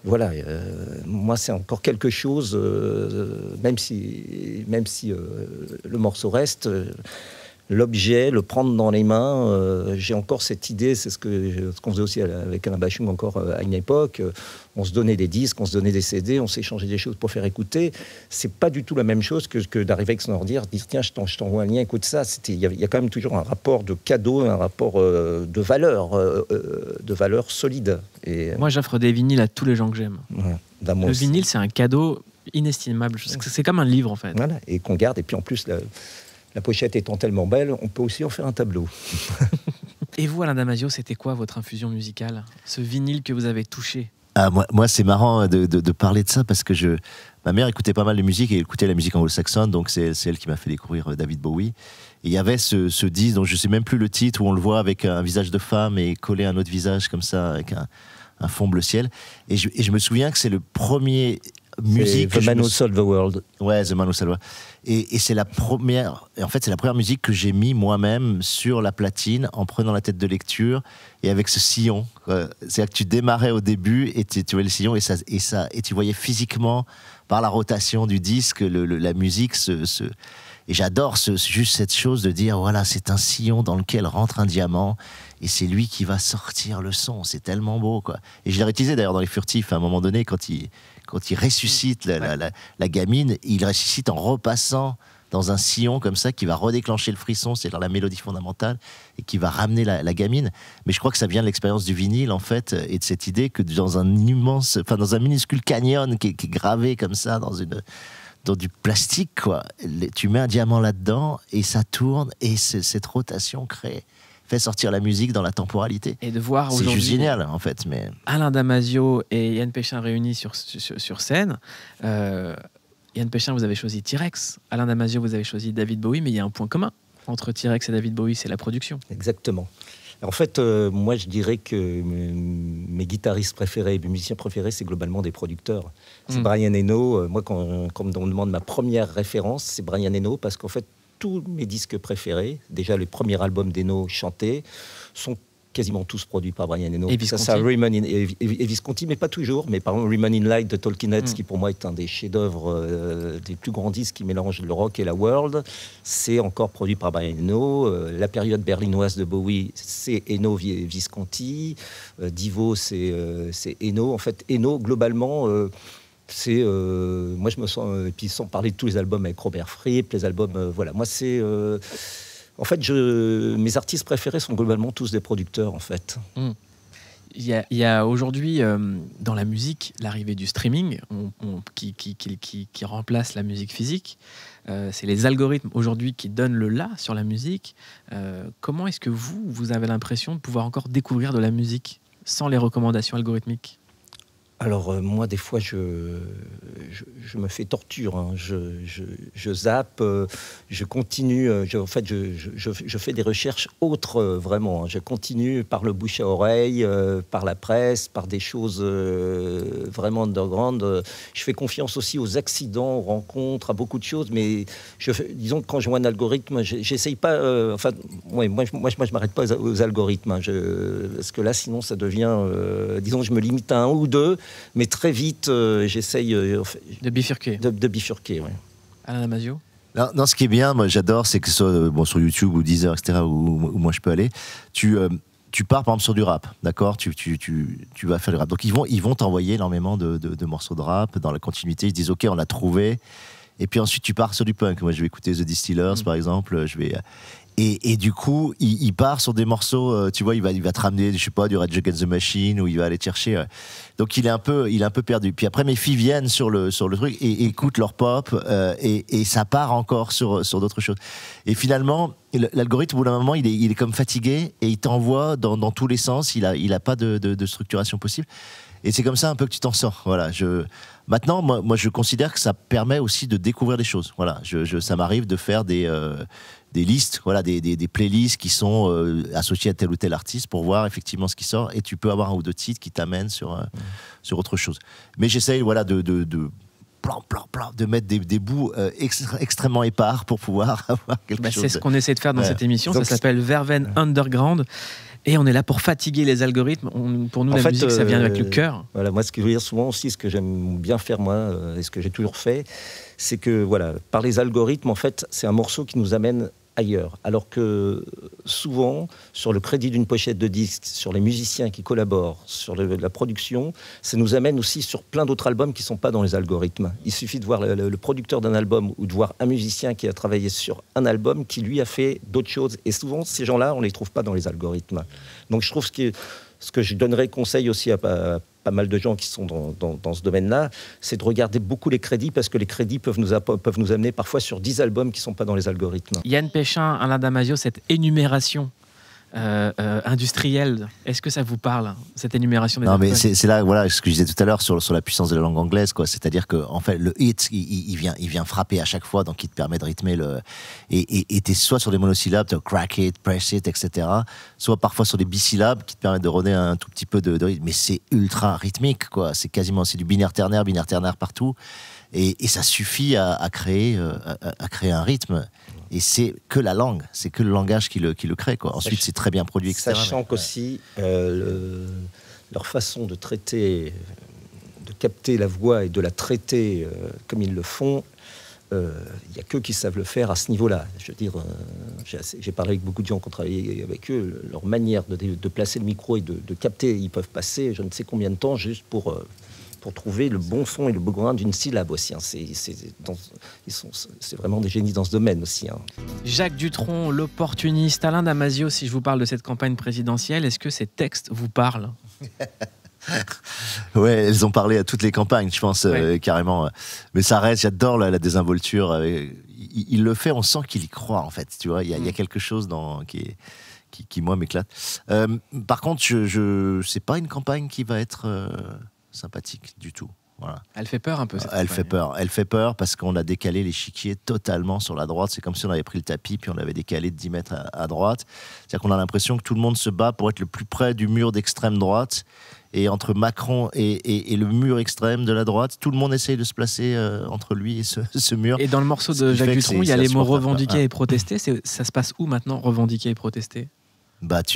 B: Voilà. Moi, c'est encore quelque chose, même si le morceau reste. L'objet, le prendre dans les mains, j'ai encore cette idée, c'est ce qu'on faisait aussi avec Alain Bachung encore à une époque. On se donnait des disques, on se donnait des CD, on s'échangeait des choses pour faire écouter. C'est pas du tout la même chose que d'arriver avec son ordi, dire tiens, je t'envoie un lien, écoute ça. Il y a quand même toujours un rapport de cadeau, un rapport de valeur solide. Et,
A: moi, j'offre des vinyles à tous les gens que j'aime.
B: Ouais,
A: le vinyle, c'est un cadeau inestimable. C'est comme un livre, en fait.
B: Voilà, et qu'on garde. Et puis en plus, la pochette étant tellement belle, on peut aussi en faire un tableau.
A: Et vous, Alain Damasio, c'était quoi votre infusion musicale? Ce vinyle que vous avez touché?
C: Moi, c'est marrant de parler de ça parce que ma mère écoutait pas mal de musique et écoutait la musique anglo-saxonne, donc c'est elle qui m'a fait découvrir David Bowie. Et il y avait ce disque dont je sais même plus le titre, où on le voit avec un visage de femme et collé à un autre visage comme ça, avec un fond bleu ciel. Et je me souviens que c'est le premier musique.
B: The Man Who Sold the World.
C: Ouais, The Man Who Sold the World. Et c'est la première. En fait, c'est la première musique que j'ai mis moi-même sur la platine en prenant la tête de lecture et avec ce sillon. C'est-à-dire que tu démarrais au début et tu voyais le sillon et tu voyais physiquement par la rotation du disque la musique et j'adore juste cette chose de dire voilà, c'est un sillon dans lequel rentre un diamant et c'est lui qui va sortir le son. C'est tellement beau, quoi. Et je l'ai réutilisé d'ailleurs dans Les Furtifs à un moment donné quand il ressuscite la gamine, il ressuscite en repassant dans un sillon comme ça qui va redéclencher le frisson, c'est la mélodie fondamentale, et qui va ramener la gamine. Mais je crois que ça vient de l'expérience du vinyle, en fait, et de cette idée que dans un minuscule canyon qui est gravé comme ça dans du plastique, quoi, tu mets un diamant là-dedans et ça tourne, et cette rotation fait sortir la musique dans la temporalité.
A: Et de voir
C: c'est juste génial, en fait. Mais
A: Alain Damasio et Yann Péchin réunis sur scène. Yann Péchin, vous avez choisi T-Rex. Alain Damasio, vous avez choisi David Bowie, mais il y a un point commun entre T-Rex et David Bowie, c'est la production.
B: Exactement. En fait, moi, je dirais que mes guitaristes préférés, mes musiciens préférés, c'est globalement des producteurs. C'est Brian Eno. Moi, quand on me demande ma première référence, c'est Brian Eno, parce qu'en fait, tous mes disques préférés, déjà les premiers albums d'Eno chantés, sont quasiment tous produits par Brian Eno.
A: Et Visconti.
B: Ça, et Visconti, mais pas toujours. Mais par exemple, Riemann in Light de Talking Heads, qui pour moi est un des chefs-d'œuvre des plus grands disques qui mélangent le rock et la world, c'est encore produit par Brian Eno. La période berlinoise de Bowie, c'est Eno Visconti. Divo, c'est Eno. En fait, Eno, globalement... moi je me sens, et puis sans parler de tous les albums avec Robert Fripp, les albums, voilà, moi c'est, en fait, mes artistes préférés sont globalement tous des producteurs, en fait.
A: Il y a aujourd'hui dans la musique l'arrivée du streaming qui remplace la musique physique. C'est les algorithmes aujourd'hui qui donnent le là sur la musique. Comment est-ce que vous avez l'impression de pouvoir encore découvrir de la musique sans les recommandations algorithmiques ?
B: Alors moi, des fois, je me fais torture. Hein. Je zappe, je continue. En fait, je fais des recherches autres, vraiment. Je continue par le bouche à oreille, par la presse, par des choses vraiment underground. Je fais confiance aussi aux accidents, aux rencontres, à beaucoup de choses. Mais disons que quand je vois un algorithme, j'essaye pas... moi, je m'arrête pas aux algorithmes. Hein. Parce que là, sinon, ça devient... disons, je me limite à un ou deux. Mais très vite, j'essaye
A: de bifurquer.
B: De bifurquer, oui.
A: Alain Damasio ?
C: Non, ce qui est bien, moi j'adore, c'est que ce soit sur YouTube ou Deezer, etc., où moi je peux aller, tu pars par exemple sur du rap, d'accord, tu vas faire du rap. Donc ils vont t'envoyer énormément de morceaux de rap dans la continuité. Ils se disent ok, on l'a trouvé. Et puis ensuite tu pars sur du punk. Moi je vais écouter The Distillers par exemple. Et du coup, il part sur des morceaux, tu vois, il va te ramener, je sais pas, du Rage Against the Machine, ou il va aller te chercher. Donc il est un peu perdu. Puis après, mes filles viennent sur le truc et écoutent leur pop, et ça part encore sur d'autres choses. Et finalement, l'algorithme, au bout d'un moment, il est comme fatigué et il t'envoie dans tous les sens. Il a pas de structuration possible. Et c'est comme ça un peu que tu t'en sors. Voilà. Maintenant, moi, je considère que ça permet aussi de découvrir des choses. Voilà. Ça m'arrive de faire des listes, voilà, des playlists qui sont associées à tel ou tel artiste pour voir effectivement ce qui sort. Et tu peux avoir un ou deux titres qui t'amènent sur autre chose. Mais j'essaye, voilà, de mettre des bouts extrêmement épars pour pouvoir avoir quelque chose.
A: C'est ce qu'on essaie de faire dans cette émission. Donc, ça s'appelle Verveine Underground. Et on est là pour fatiguer les algorithmes. Pour nous, la musique, ça vient avec le cœur.
B: Voilà, moi, ce que je veux dire souvent aussi, ce que j'aime bien faire, moi, et ce que j'ai toujours fait, c'est que, voilà, par les algorithmes, en fait, c'est un morceau qui nous amène ailleurs. Alors que souvent, sur le crédit d'une pochette de disque, sur les musiciens qui collaborent, sur la production, ça nous amène aussi sur plein d'autres albums qui ne sont pas dans les algorithmes. Il suffit de voir le producteur d'un album ou de voir un musicien qui a travaillé sur un album qui, lui, a fait d'autres choses. Et souvent, ces gens-là, on ne les trouve pas dans les algorithmes. Donc, je trouve ce que je donnerais conseil aussi à pas mal de gens qui sont dans ce domaine-là, c'est de regarder beaucoup les crédits, parce que les crédits peuvent nous amener parfois sur 10 albums qui ne sont pas dans les algorithmes.
A: Yann Péchin, Alain Damasio, cette énumération industrielle, est-ce que ça vous parle, cette énumération des
C: Non, mais c'est là, voilà, ce que je disais tout à l'heure sur la puissance de la langue anglaise, quoi. C'est-à-dire que, en fait, le hit, il vient frapper à chaque fois, donc il te permet de rythmer et t'es soit sur des monosyllabes, crack it, press it, etc., soit parfois sur des bisyllabes qui te permettent de redonner un tout petit peu de rythme. Mais c'est ultra rythmique, quoi. C'est du binaire ternaire partout. Et ça suffit à créer un rythme. Et c'est que la langue, c'est que le langage qui le crée, quoi. Ensuite, c'est très bien produit, etc.
B: Sachant qu'aussi, leur façon de traiter, de capter la voix et de la traiter comme ils le font, il n'y a qu'eux qui savent le faire à ce niveau-là. Je veux dire, j'ai parlé avec beaucoup de gens qui ont travaillé avec eux, leur manière de placer le micro et de capter, ils peuvent passer je ne sais combien de temps juste pour trouver le bon son et le bon grain d'une syllabe aussi. Hein. C'est vraiment des génies dans ce domaine aussi. Hein.
A: Jacques Dutronc, l'opportuniste, Alain Damasio, si je vous parle de cette campagne présidentielle, est-ce que ces textes vous parlent ?
C: Ouais, elles ont parlé à toutes les campagnes, je pense, carrément. Mais ça reste, j'adore la désinvolture. Il le fait, on sent qu'il y croit, en fait. Tu vois, il y a quelque chose qui moi, m'éclate. Par contre, c'est pas une campagne qui va être sympathique du tout. Voilà.
A: Elle fait peur un peu.
C: Elle fait peur parce qu'on a décalé l'échiquier totalement sur la droite. C'est comme si on avait pris le tapis puis on l'avait décalé de 10 mètres à droite. C'est-à-dire qu'on a l'impression que tout le monde se bat pour être le plus près du mur d'extrême droite. Et entre Macron et le mur extrême de la droite, tout le monde essaye de se placer entre lui et ce mur.
A: Et dans le morceau de Jacques Dutronc, il y a les mots revendiquer et protester. Ça se passe où maintenant, revendiquer et protester ?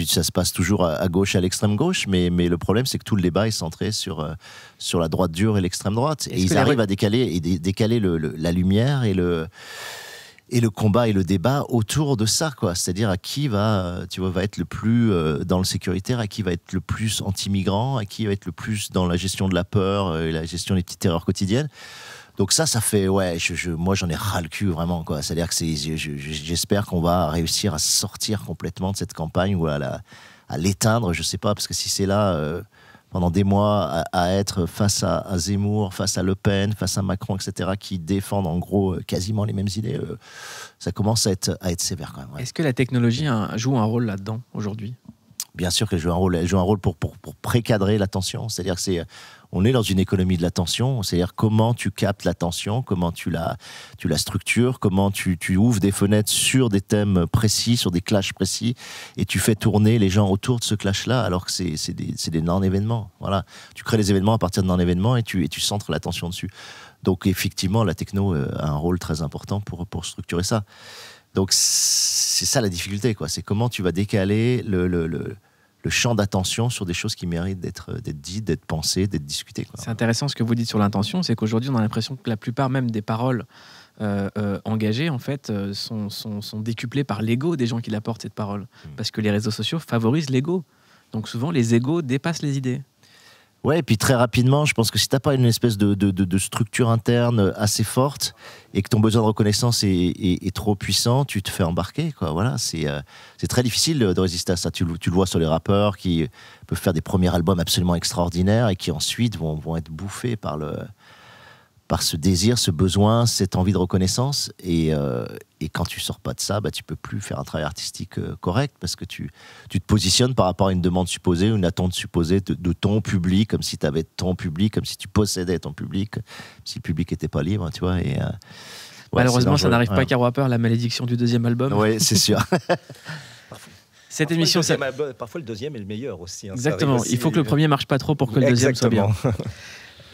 C: Ça se passe toujours à gauche, à l'extrême gauche, mais le problème, c'est que tout le débat est centré sur la droite dure et l'extrême droite. Et ils arrivent à décaler la lumière et le combat et le débat autour de ça, quoi. C'est-à-dire à qui va être le plus dans le sécuritaire, à qui va être le plus anti-migrant, à qui va être le plus dans la gestion de la peur et la gestion des petites terreurs quotidiennes. Donc ça fait, moi j'en ai ras le cul vraiment, quoi. C'est-à-dire que j'espère qu'on va réussir à sortir complètement de cette campagne ou à l'éteindre, je sais pas, parce que si c'est là pendant des mois à être face à Zemmour, face à Le Pen, face à Macron, etc., qui défendent en gros quasiment les mêmes idées, ça commence à être sévère quand même. Ouais.
A: Est-ce que la technologie joue un rôle là-dedans aujourd'hui ?
C: Bien sûr qu'elle joue un rôle pour précadrer l'attention. C'est-à-dire que on est dans une économie de l'attention. C'est-à-dire comment tu captes l'attention, comment tu la structures, comment tu ouvres des fenêtres sur des thèmes précis, sur des clashs précis, et tu fais tourner les gens autour de ce clash-là, alors que c'est des non-événements. Voilà. Tu crées des événements à partir de non-événements et tu centres l'attention dessus. Donc effectivement, la techno a un rôle très important pour structurer ça. Donc c'est ça la difficulté, quoi. C'est comment tu vas décaler le champ d'attention sur des choses qui méritent d'être dites, d'être pensées, d'être discutées, quoi.
A: C'est intéressant ce que vous dites sur l'intention, c'est qu'aujourd'hui on a l'impression que la plupart même des paroles engagées en fait sont décuplées par l'ego des gens qui apportent cette parole, parce que les réseaux sociaux favorisent l'ego. Donc souvent les égos dépassent les idées.
C: Ouais, et puis très rapidement, je pense que si t'as pas une espèce de structure interne assez forte et que ton besoin de reconnaissance est trop puissant, tu te fais embarquer, quoi. Voilà, c'est très difficile de résister à ça. Tu le vois sur les rappeurs qui peuvent faire des premiers albums absolument extraordinaires et qui ensuite vont être bouffés par ce désir, ce besoin, cette envie de reconnaissance. Et quand tu sors pas de ça, tu peux plus faire un travail artistique correct parce que tu te positionnes par rapport à une demande supposée, une attente supposée de ton public, comme si tu avais ton public, comme si tu possédais ton public, si le public était pas libre, tu vois. Et,
A: malheureusement, ça n'arrive pas qu'à Rapper, la malédiction du deuxième album.
C: Oui, c'est sûr.
A: Cette émission,
B: parfois le deuxième est le meilleur aussi.
A: Exactement. Il faut que le premier marche pas trop pour que le deuxième soit bien.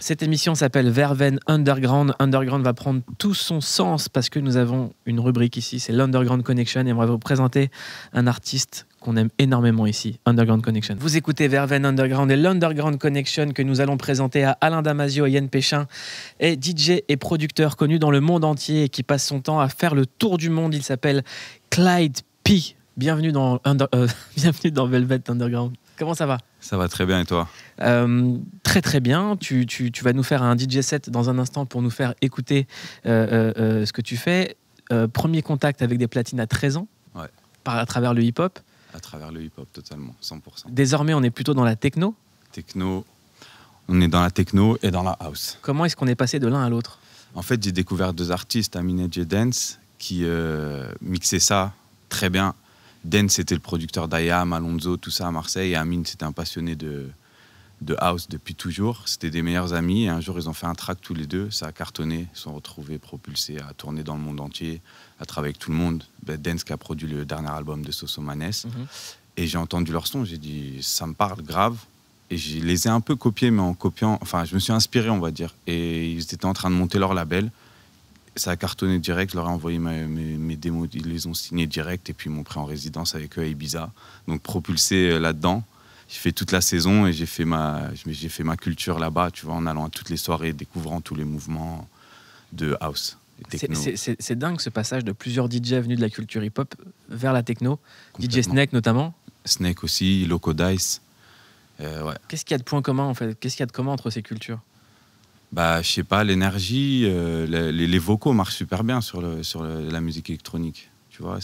A: Cette émission s'appelle Verven Underground. Underground va prendre tout son sens parce que nous avons une rubrique ici, c'est l'Underground Connection, et on va vous présenter un artiste qu'on aime énormément ici, Underground Connection. Vous écoutez Verven Underground et l'Underground Connection que nous allons présenter à Alain Damasio et Yann Péchin, est DJ et producteur connu dans le monde entier et qui passe son temps à faire le tour du monde. Il s'appelle Clyde P. Bienvenue dans Velvet Underground. Comment ça va ?
D: Ça va très bien, et toi ?
A: Très très bien. Tu vas nous faire un DJ set dans un instant pour nous faire écouter ce que tu fais. Premier contact avec des platines à 13 ans,
D: ouais.
A: À travers le hip-hop.
D: À travers le hip-hop, totalement, 100%.
A: Désormais, on est plutôt dans la techno.
D: On est dans la techno et dans la house.
A: Comment est-ce qu'on est passé de l'un à l'autre ?
D: En fait, j'ai découvert deux artistes, Amine et Dance, qui mixaient ça très bien. Dance, c'était le producteur d'IAM, Alonso, tout ça à Marseille. Et Amine, c'était un passionné de house depuis toujours. C'était des meilleurs amis. Et un jour, ils ont fait un track tous les deux. Ça a cartonné. Ils se sont retrouvés propulsés à tourner dans le monde entier, à travailler avec tout le monde. Dance qui a produit le dernier album de Sosomanes. Et j'ai entendu leur son. J'ai dit, ça me parle grave. Et je les ai un peu copiés, mais en copiant... Enfin, je me suis inspiré, on va dire. Et ils étaient en train de monter leur label. Ça a cartonné direct, je leur ai envoyé mes démos, ils les ont signés direct et puis ils m'ont pris en résidence avec eux à Ibiza. Donc propulsé là-dedans, j'ai fait toute la saison et j'ai fait ma culture là-bas, tu vois, en allant à toutes les soirées, découvrant tous les mouvements de house et techno.
A: C'est dingue ce passage de plusieurs DJ venus de la culture hip-hop vers la techno, DJ Snake notamment.
D: Snake aussi, Loco Dice. Ouais.
A: Qu'est-ce qu'il y a de point commun en fait ? Qu'est-ce qu'il y a de commun entre ces cultures ?
D: Je sais pas, l'énergie, les vocaux marchent super bien sur la musique électronique. Tu vois,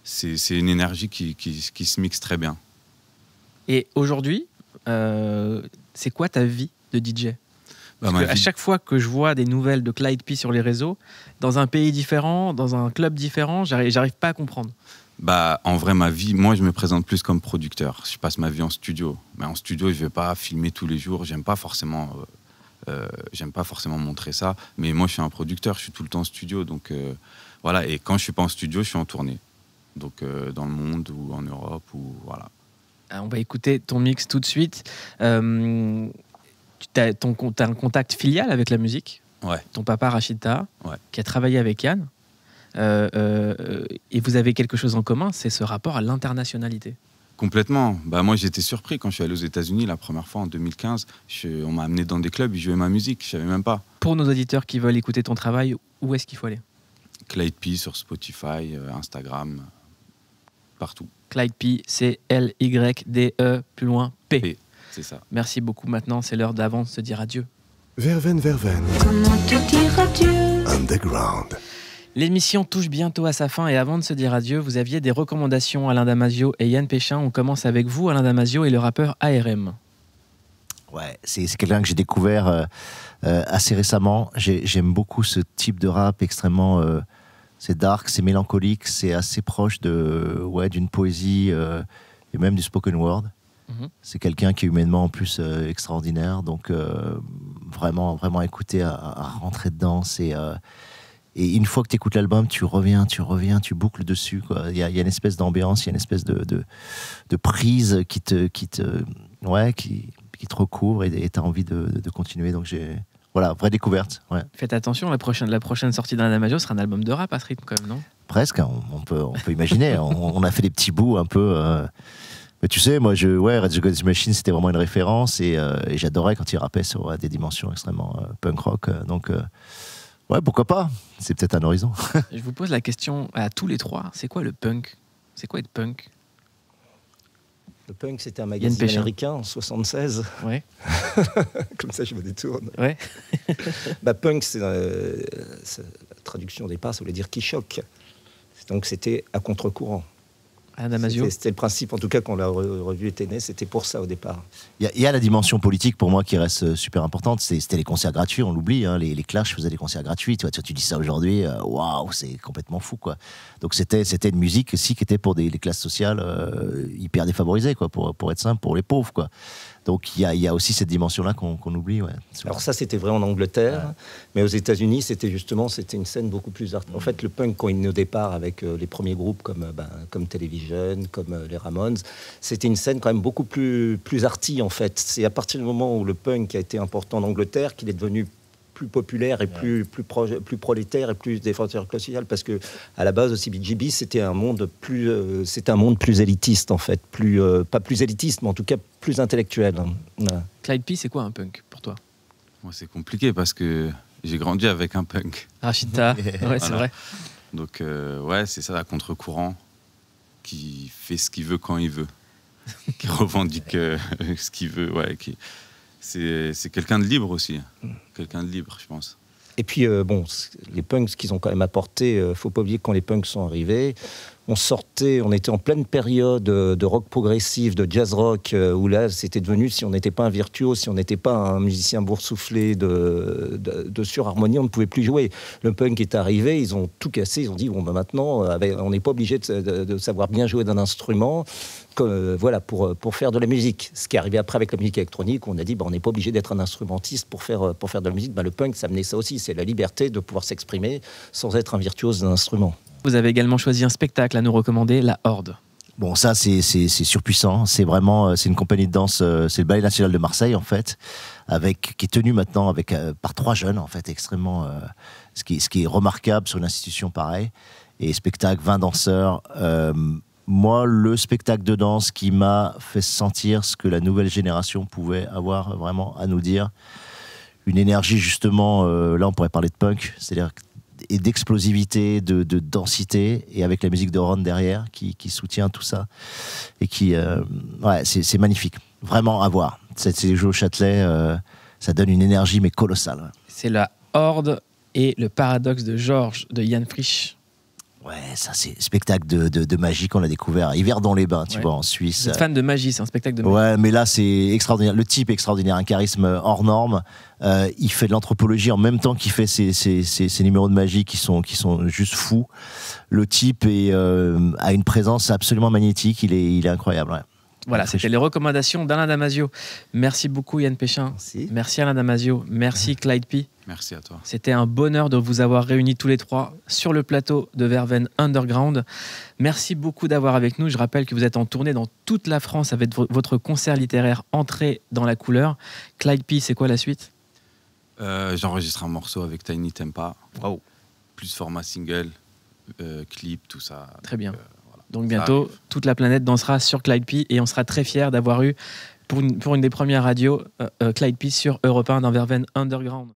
D: c'est une énergie qui se mixe très bien.
A: Et aujourd'hui, c'est quoi ta vie de DJ ? Parce qu'à chaque fois que je vois des nouvelles de Clyde P sur les réseaux, dans un pays différent, dans un club différent, j'arrive pas à comprendre.
D: En vrai, ma vie, moi, je me présente plus comme producteur. Je passe ma vie en studio. Mais en studio, je vais pas filmer tous les jours. J'aime pas forcément montrer ça, mais moi je suis un producteur, je suis tout le temps en studio, donc voilà. Et quand je suis pas en studio, je suis en tournée, donc dans le monde ou en Europe ou voilà.
A: On va écouter ton mix tout de suite. T'as un contact filial avec la musique.
D: Ouais.
A: Ton papa Rachid Taha,
D: ouais.
A: Qui a travaillé avec Yann, et vous avez quelque chose en commun, c'est ce rapport à l'internationalité.
D: Complètement. Moi, j'étais surpris quand je suis allé aux États-Unis la première fois en 2015. On m'a amené dans des clubs, ils jouaient ma musique, je savais même pas.
A: Pour nos auditeurs qui veulent écouter ton travail, où est-ce qu'il faut aller ?
D: Clyde P sur Spotify, Instagram, partout.
A: Clyde P, c'est L-Y-D-E, plus loin, P.
D: C'est ça.
A: Merci beaucoup. Maintenant, c'est l'heure d'avant de se dire adieu.
E: Verven.
F: Comment te dire adieu ?
E: Underground.
A: L'émission touche bientôt à sa fin et avant de se dire adieu, vous aviez des recommandations, Alain Damasio et Yann Péchin. On commence avec vous, Alain Damasio et le rappeur ARM.
C: Ouais, c'est quelqu'un que j'ai découvert assez récemment. J'aime beaucoup ce type de rap extrêmement... c'est dark, c'est mélancolique, c'est assez proche d'une poésie et même du spoken word. C'est quelqu'un qui est humainement en plus extraordinaire. Donc vraiment, vraiment écouter, à rentrer dedans, c'est... Et une fois que tu écoutes l'album, tu reviens, tu boucles dessus, quoi. Il y a une espèce d'ambiance, il y a une espèce de prise qui te recouvre et tu as envie de continuer. Donc voilà, vraie découverte. Ouais.
A: Faites attention, la prochaine sortie d'Alain Damasio sera un album de rap à ce rythme quand même, non ?
C: Presque, on peut imaginer. on a fait des petits bouts un peu... Mais tu sais, moi, Rage Against the Machine, c'était vraiment une référence et j'adorais quand il rappait sur des dimensions extrêmement punk rock. Donc... ouais, pourquoi pas ? C'est peut-être un horizon.
A: Je vous pose la question à tous les trois. C'est quoi le punk ? C'est quoi être punk ?
B: Le Punk, c'était un magazine
A: Péchin.
B: américain en 76.
A: Ouais.
B: Comme ça, je me détourne.
A: Ouais.
B: Punk, la traduction au départ, ça voulait dire qui choque. Donc c'était à contre-courant.
A: Alain Damasio.
B: C'était le principe, en tout cas, quand la revue était née, c'était pour ça au départ.
C: Il y a la dimension politique pour moi qui reste super importante. C'était les concerts gratuits, on l'oublie. Hein. Les Clash faisaient des concerts gratuits. Tu dis ça aujourd'hui, waouh, c'est complètement fou, quoi. Donc c'était une musique aussi qui était pour les classes sociales hyper défavorisées, quoi, pour être simple, pour les pauvres, quoi. Donc il y a aussi cette dimension-là qu'on oublie. Ouais.
B: Alors ça, c'était vrai en Angleterre, mais aux États-Unis, c'était une scène beaucoup plus En fait, le punk, quand il est né au départ avec les premiers groupes comme Television, comme les Ramones, c'était une scène quand même beaucoup plus arty, en fait. C'est à partir du moment où le punk a été important en Angleterre qu'il est devenu plus populaire et plus prolétaire et plus défenseur social, parce que à la base aussi CBGB c'était un monde plus élitiste, en fait, pas plus élitiste, mais en tout cas plus intellectuel. Voilà.
A: Clyde P, c'est quoi un punk pour toi?
D: Moi, c'est compliqué parce que j'ai grandi avec un punk.
A: Rachita, ouais, c'est vrai.
D: Donc, c'est ça, à contre-courant, qui fait ce qu'il veut quand il veut, qui revendique ce qu'il veut, c'est quelqu'un de libre aussi, quelqu'un de libre, je pense.
B: Et puis, les punks, ce qu'ils ont quand même apporté, faut pas oublier que quand les punks sont arrivés, on était en pleine période de rock progressif, de jazz rock, où là, c'était devenu, si on n'était pas un virtuose, si on n'était pas un musicien boursouflé de surharmonie, on ne pouvait plus jouer. Le punk est arrivé, ils ont tout cassé, ils ont dit, maintenant, on n'est pas obligé de savoir bien jouer d'un instrument, pour faire de la musique. Ce qui est arrivé après avec la musique électronique, on a dit, on n'est pas obligé d'être un instrumentiste pour faire de la musique. Le punk, ça amenait ça aussi, c'est la liberté de pouvoir s'exprimer sans être un virtuose d'un instrument.
A: Vous avez également choisi un spectacle à nous recommander, La Horde.
C: Bon, ça, c'est surpuissant. C'est une compagnie de danse, c'est le Ballet National de Marseille, en fait, qui est tenu maintenant par 3 jeunes, en fait, extrêmement... ce qui est remarquable sur une institution pareille. Et spectacle, 20 danseurs. Moi, le spectacle de danse qui m'a fait sentir ce que la nouvelle génération pouvait avoir vraiment à nous dire. Une énergie, justement, là, on pourrait parler de punk, c'est-à-dire et d'explosivité, de densité, et avec la musique de Ron derrière qui soutient tout ça et qui c'est magnifique, vraiment à voir. C'est joué au Châtelet, ça donne une énergie mais colossale.
A: C'est La Horde et le paradoxe de Georges de Yann Frisch.
C: Ouais, ça c'est spectacle de magie qu'on a découvert à Yverdon-les-Bains, tu vois, en Suisse.
A: Vous êtes fan de magie, c'est un spectacle de magie.
C: Ouais, mais là c'est extraordinaire. Le type est extraordinaire, un charisme hors norme. Il fait de l'anthropologie en même temps qu'il fait ses numéros de magie qui sont juste fous. Le type a une présence absolument magnétique. Il est incroyable. Ouais.
A: Voilà, c'était les recommandations d'Alain Damasio. Merci beaucoup Yann Péchin. Merci Alain Damasio. Merci Clyde P.
D: Merci à toi.
A: C'était un bonheur de vous avoir réunis tous les 3 sur le plateau de Verveine Underground. Merci beaucoup d'avoir avec nous. Je rappelle que vous êtes en tournée dans toute la France avec votre concert littéraire Entrée dans la couleur. Clyde P, c'est quoi la suite?
D: J'enregistre un morceau avec Tiny Tempa.
A: Wow.
D: Plus format single, clip, tout ça.
A: Très bien.
D: Voilà.
A: Donc bientôt, toute la planète dansera sur Clyde P et on sera très fiers d'avoir eu, pour une des premières radios, Clyde P sur Europe 1 dans Verveine Underground.